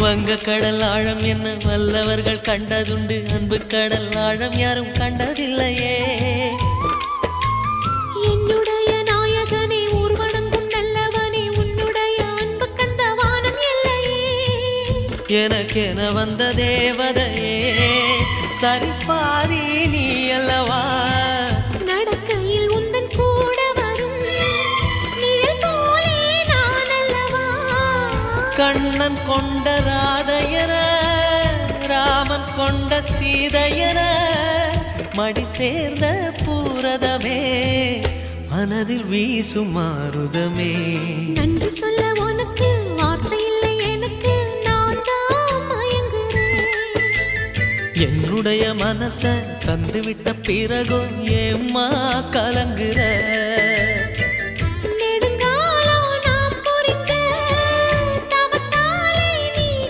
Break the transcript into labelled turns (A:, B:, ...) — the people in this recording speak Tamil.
A: வங்க கடல் ஆழம் என்ன வல்லவர்கள் கண்டதுண்டு, அன்பு கடல் ஆழம் யாரும் கண்டதில்லையே.
B: என்னுடைய நாயகனே ஊர்வணங்கும் நல்லவனே, உன்னுடைய அன்பு கந்த வானம் எல்லையே.
A: எனக்கென வந்த தேவதையே சரிபாதி நீ அல்லவா.
B: நடக்கையில் உந்தன் கூட வரும் நிழல் போலே நான் அல்லவா.
A: கண்ணன் கொண்ட ராதையர ராமன் கொண்ட சீதையர மடி சேர்ந்த பூரதமே மனதில் வீசும் மாருதமே.
B: நன்றி சொல்ல உனக்கு வார்த்தை இல்லை எனக்கு, நான் தான் மயங்குறேன்.
A: என்னுடைய மனச தந்துவிட்ட பிறகும் ஏம்மா கலங்குற.